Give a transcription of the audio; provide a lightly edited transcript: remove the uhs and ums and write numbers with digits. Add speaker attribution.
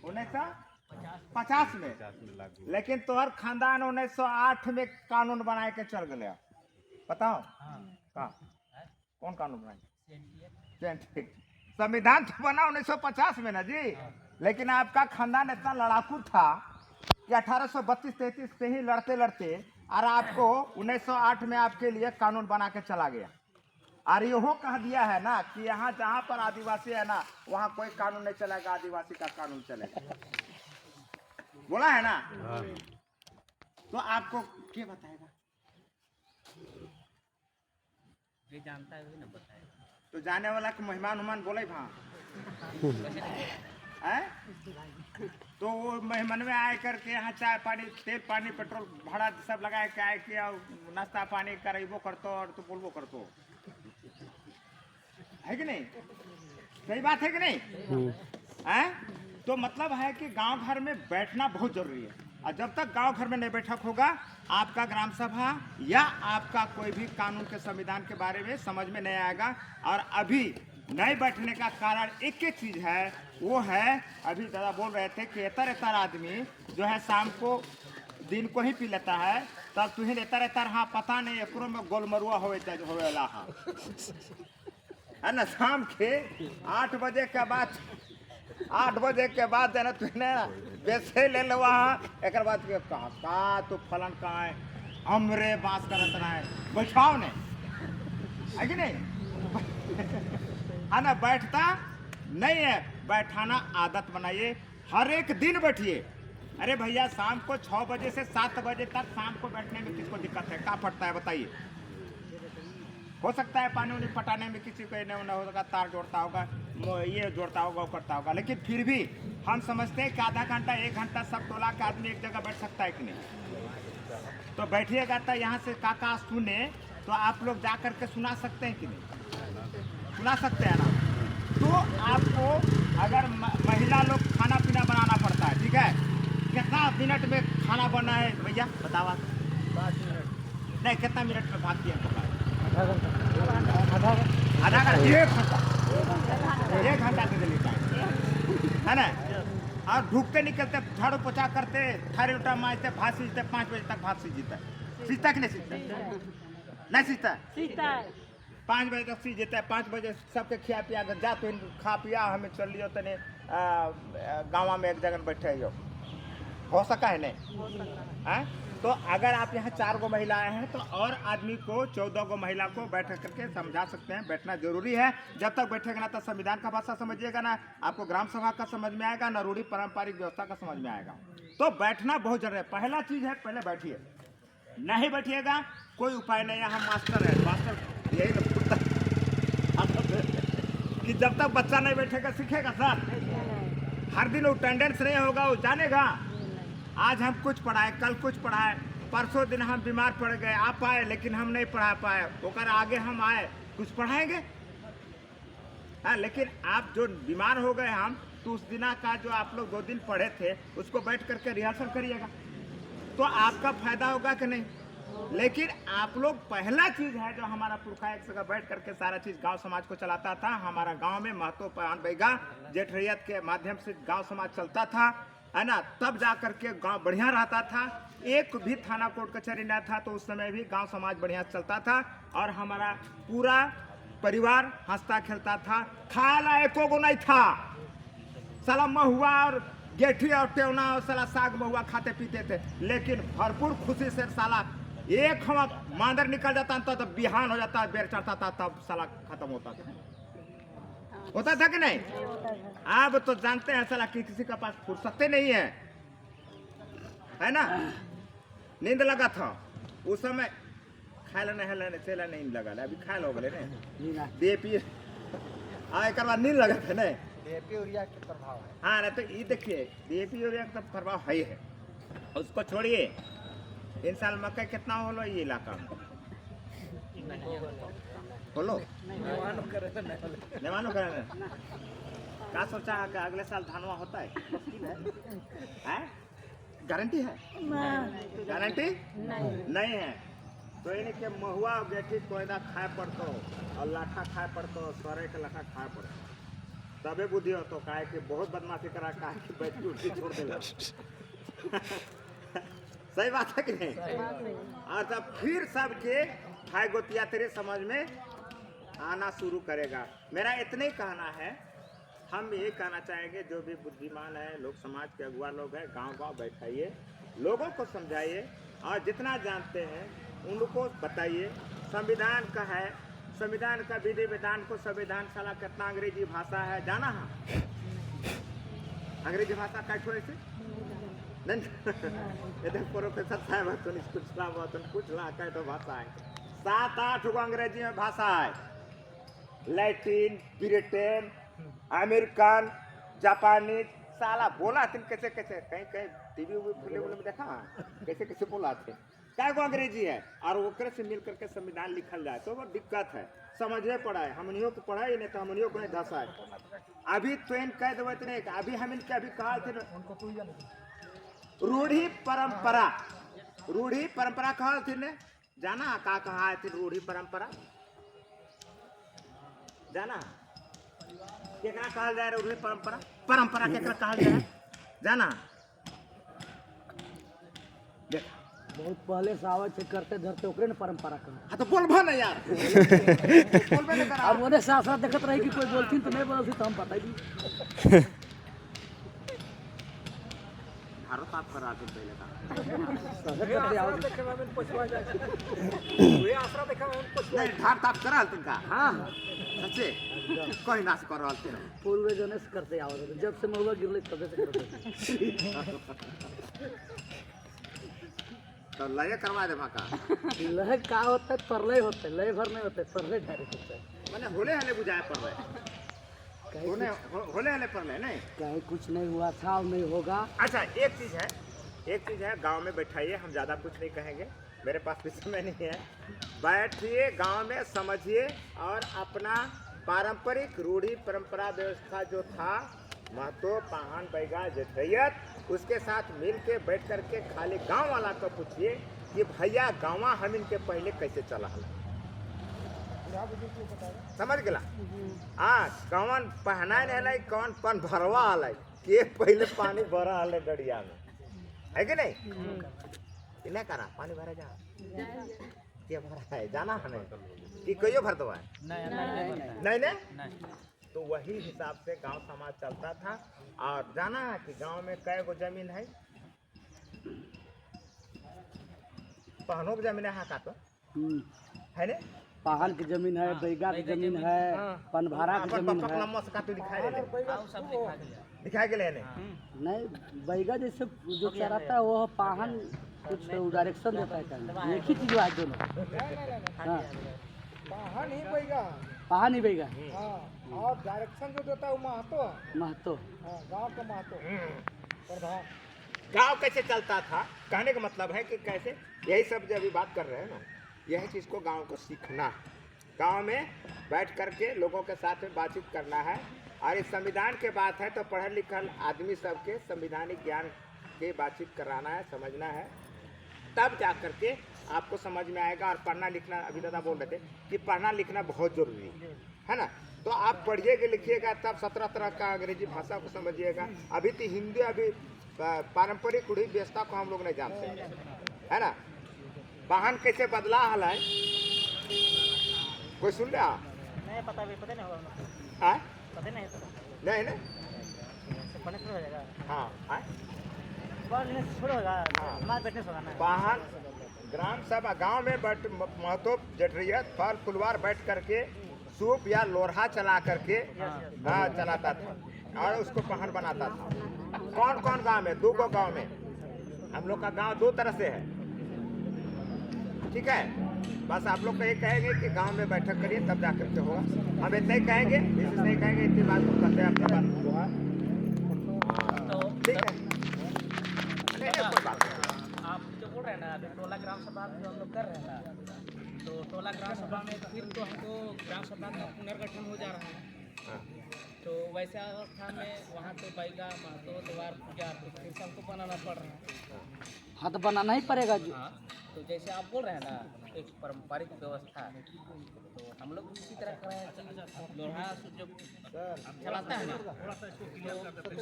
Speaker 1: 1950 में लेकिन तोहर खानदान 1908 में कानून बनाए के चल गए। बताओ कहा कौन कानून बनाए? संविधान तो बना 1950 में ना जी, लेकिन आपका खानदान इतना लड़ाकू था कि 1832-33 से ही लड़ते लड़ते और आपको 1908 में आपके लिए कानून बना के चला गया। और यहो कह दिया है ना कि यहाँ जहाँ पर आदिवासी है ना वहाँ कोई कानून नहीं चलेगा, आदिवासी का कानून चलेगा, बोला है ना। तो आपको क्या बताएगा?
Speaker 2: ये जानता है वही ना बताएगा।
Speaker 1: तो जाने वाला को मेहमान उमान बोले भाँ तो वो मेहमान में आए करके यहाँ चाय पानी तेल पानी पेट्रोल भाड़ा सब लगा के आए कि नाश्ता पानी करेबो करतो और तो बोलबो करतो, है कि नहीं? सही बात है कि नहीं? तो मतलब है कि गांव घर में बैठना बहुत जरूरी है। और जब तक गांव घर में नहीं बैठक होगा आपका ग्राम सभा या आपका कोई भी कानून के संविधान के बारे में समझ में नहीं आएगा। और अभी नहीं बैठने का कारण एक ही चीज है, वो है अभी दादा बोल रहे थे कि एतर आदमी जो है शाम को दिन को ही पी लेता है, तब तुहिन एतर हाँ पता नहीं एकरो में गोलमरुआ होवेला हाँ है ना। शाम के 8 बजे के बाद 8 बजे के बाद देना तुमने बेसे ले लो वहाँ एक बाद के कहा तो फलन कहाँ है हमरे बांस करत रहा है बैठाओ ने, है कि नहीं? है ना, बैठता नहीं है, बैठाना आदत बनाइए, हर एक दिन बैठिए। अरे भैया शाम को 6 बजे से 7 बजे तक शाम को बैठने में किसको दिक्कत है? क्या पड़ता है बताइए? हो सकता है पानी उन्हें पटाने में किसी को नहीं होगा, तार जोड़ता होगा, ये जोड़ता होगा, वो करता होगा, लेकिन फिर भी हम समझते हैं कि आधा घंटा 1 घंटा सब टोला का आदमी एक जगह बैठ सकता है कि नहीं? तो बैठिएगा तो यहाँ से काका सुने तो आप लोग जा करके सुना सकते हैं कि नहीं? सुना सकते हैं ना। तो आपको अगर महिला लोग खाना पीना बनाना पड़ता है, ठीक है, कितना मिनट में खाना बना है भैया बताओ? 5 मिनट नहीं, कितना मिनट में भाग दिया? आधा घंटा 1 घंटा के लिए है ना। और ढूकते निकलते झाड़ू पोछा करते थारी उठा मारते भात सीजते 5 बजे तक भात सीजता है। सीजता कि नहीं सीजता? नहीं सीजता, सीजता 5 बजे तक सीज जाता है। 5 बजे सबके खिया पिया जा तो खा पिया हमें चल लियो तने गाँव में एक जगह बैठे हो सका है नहीं है? तो अगर आप यहाँ 4 गो महिलाएं हैं तो और आदमी को 14 गो महिला को बैठ करके समझा सकते हैं। बैठना जरूरी है। जब तक बैठेगा ना तो संविधान का भाषा समझिएगा ना, आपको ग्राम सभा का समझ में आएगा ना, रूढ़ी पारंपरिक व्यवस्था का समझ में आएगा। तो बैठना बहुत जरूरी है। पहला चीज है पहले बैठिए, नहीं बैठिएगा कोई उपाय नहीं है। हम मास्टर है, मास्टर यही कि जब तक बच्चा नहीं बैठेगा सीखेगा सर। हर दिन अटेंडेंस नहीं होगा वो जानेगा। आज हम कुछ पढ़ाए, कल कुछ पढ़ाए, परसों दिन हम बीमार पड़ गए, आप आए लेकिन हम नहीं पढ़ा पाए, होकर आगे हम आए कुछ पढ़ाएंगे। हाँ, लेकिन आप जो बीमार हो गए हम तो उस दिन का जो आप लोग 2 दिन पढ़े थे उसको बैठ करके रिहर्सल करिएगा तो आपका फायदा होगा कि नहीं। लेकिन आप लोग पहला चीज है जो हमारा पुरखा एक जगह बैठ करके सारा चीज गांव समाज को चलाता था। हमारा गांव में महतो पान बैगा जेठरियत के माध्यम से गांव समाज चलता था, है ना। तब जा करके गांव बढ़िया रहता था, एक भी थाना कोर्ट कचहरी न था, तो उस समय भी गांव समाज बढ़िया चलता था और हमारा पूरा परिवार हंसता खेलता था। खाला एको गो नहीं था, साला महुआ और गेठी और टेवना और साला साग महुआ खाते पीते थे, लेकिन भरपूर खुशी से साला एक हम मांदर निकल जाता था तब बिहान हो जाता, बेर चढ़ता था, तब साला खत्म होता था कि नहीं? अब तो जानते हैं साला कि किसी का पास फुर्सते नहीं है ना। नींद लगा था उस समय, खाए नहीं चला नहीं लगा, अभी खाए लो बोले ना डीएपी एक बार नींद लगा था ना। डीएपी यूरिया के प्रभाव है। हाँ ना, तो ये देखिए डीएपी यूरिया का प्रभाव है, उसको छोड़िए। इन साल मकई कितना होलो ये इलाका में बोलो? नहीं मानो करे क्या सोचा है कि अगले साल धानवा होता है? गारंटी है? गारंटी नहीं है। तो इन्हें के महुआ गेठी कोयदा खाए पड़तो और लाठा खाए पड़तो, सरे के लाठा खाए पड़तो। तबे बुद्धि हो तो काहे कि बहुत बदमाशी करा काहे कि बैठ के उठी छोड़ देला सही बात है कि नहीं। और तब फिर सबके भाई गोतिया तेरे समझ में आना शुरू करेगा। मेरा इतना ही कहना है, हम ये कहना चाहेंगे जो भी बुद्धिमान है लोग, समाज के अगुआ लोग हैं, गांव-गांव बैठाइए, लोगों को समझाइए और जितना जानते हैं उनको बताइए। संविधान का है, संविधान का विधि विधान को, संविधान साला कितना अंग्रेजी भाषा है जाना है? अंग्रेजी भाषा कैठो ऐसे नहीं ये देख प्रोफेसर साहब तो कुछ ला कह तो भाषा है 7-8 गो अंग्रेजी में भाषा है। लैटिन, ब्रिटेन, अमेरिकन, जापानीज, साला बोला थे कैसे कैसे, कहीं कहीं टीवी खुले में देखा कैसे कैसे बोला थे। क्या को अंग्रेजी है और ओकरे से मिल करके संविधान लिखल जाए तो वो दिक्कत है, समझे पड़ा है। हमनियों को पढ़ा ही नहीं तो हमनियों को नहीं धसा है। अभी तो इन कह देवे नहीं, अभी हम इनके अभी कहा थे रूढ़ी परंपरा, रूढ़ी परंपरा कहा थी ने जाना का कहा थी रूढ़ी परंपरा जाना केकरा कहल जाए रूढ़ी परंपरा, परंपरा केकरा कहल जाए जाना। देख
Speaker 3: बहुत पहले से आवत से करते धरते ओकरे ने परंपरा कर।
Speaker 1: हाँ तो बोलबा ना यार बोलबे नहीं करा।
Speaker 3: अब ओने साथ साथ देखत रही कि कोई बोलती तो नहीं बोलती तो हम बता दी।
Speaker 1: भारत आप करा के पहले का नहीं धार ताप करा तुमका।
Speaker 3: हां
Speaker 1: सच्चे कोई नाश कर रहल थे
Speaker 3: पूर्वे जने से करते आवत जब से महुआ गिरले तबे से करते।
Speaker 1: तो लय करवा दे माका
Speaker 3: लय का होता है परलय होता है, लय भर नहीं होता है, परलय डायरेक्ट होता है।
Speaker 1: माने होले हले बुझाए पड़ रहे होने होले हले पड़ रहे नहीं
Speaker 3: कहीं कुछ नहीं हुआ था और नहीं होगा।
Speaker 1: अच्छा एक चीज़ है गांव में बैठाइए, हम ज़्यादा कुछ नहीं कहेंगे, मेरे पास भी समय नहीं है। बैठिए गांव में, समझिए और अपना पारंपरिक रूढ़ी परंपरा व्यवस्था जो था महतो पाहन बैगा जठरैयत उसके साथ मिल के बैठ करके खाली गांव वाला को पूछिए कि भैया गाँवा हम इनके पहले कैसे चला हला, समझ गला। हाँ कौन पहना नहीं कौन पन भरवा हल के पहले पानी भरा हल गड़िया में है कि नहीं। इन्हें करा पानी भरा जा के भरा है जाना है नहीं कि कहियो भर दो नहीं तो वही हिसाब से गांव समाज चलता था। और जाना है कि गांव में कै गो जमीन है, पहनों की जमीन है का तो है ने,
Speaker 3: पहाड़ की जमीन है, बैगा की जमीन है, पनभारा की जमीन है।
Speaker 1: दिखाई गए
Speaker 3: नहीं बैगा जैसे जो चराता है वो पाहन कुछ डायरेक्शन देता है, एक ही चीज है दोनों। हाँ पाहन ही बैगा
Speaker 4: और डायरेक्शन जो देता है वो
Speaker 3: महतो
Speaker 4: गांव का महतो प्रधान।
Speaker 1: गांव कैसे चलता था कहने का मतलब है कि कैसे, यही सब जो अभी बात कर रहे हैं ना, यही चीज़ को गांव को सीखना है, गांव में बैठ करके लोगों के साथ में बातचीत करना है। और इस संविधान के बात है तो पढ़े लिखल आदमी सबके संविधानिक ज्ञान के बातचीत कराना है, समझना है, तब जा करके आपको समझ में आएगा। और पढ़ना लिखना, अभी दादा बोल रहे थे कि पढ़ना लिखना बहुत जरूरी है ना, तो आप पढ़िएगा लिखिएगा तब 17 तरह का अंग्रेजी भाषा को समझिएगा। अभी तो हिंदी, अभी पारंपरिक रूढ़ी व्यवस्था को हम लोग नहीं जानते है ना। वाहन कैसे बदला हल है, कोई सुन लिया
Speaker 2: नहीं पता नहीं होगा पता नहीं पता
Speaker 1: नहीं ना।
Speaker 2: पढ़ने शुरू हो जाएगा।
Speaker 1: हाँ
Speaker 2: पढ़ने शुरू होगा हमारे बैठने से होगा ना।
Speaker 1: वाहन ग्राम सभा गांव में बैठ महतो जठरियत फल फुलवार बैठ करके सूप या लोरहा चला करके चलाता था और उसको पहन बनाता था। कौन कौन गांव में, 2 गो गांव में, हम लोग का गांव 2 तरह से है, ठीक है। बस आप लोग को ये कहेंगे कि गांव में बैठक करिए तब जा करके होगा, हम इतना ही कहेंगे, विशेष नहीं कहेंगे, इतनी बात को कहते हैं अपना बात जो है ठीक है। नहीं कोई बात नहीं।
Speaker 2: आप जो बोल रहे हैं ना अभी टोला ग्राम सभा जो हम लोग कर रहे हैं ना, तो टोला ग्राम सभा में फिर तो हमको ग्राम सभा का पुनर्गठन हो जा रहा है। तो वैसे अवस्था में वहाँ तो बैगा महतो द्वार पूजा तो फिर से हमको बनाना पड़ रहा है।
Speaker 3: हाँ तो बनाना ही पड़ेगा जो।
Speaker 2: हाँ, तो जैसे आप बोल रहे हैं ना एक पारंपरिक व्यवस्था, तो हम लोग इसी तरह कर रहे हैं। लोहा जो चलाता है ना, तो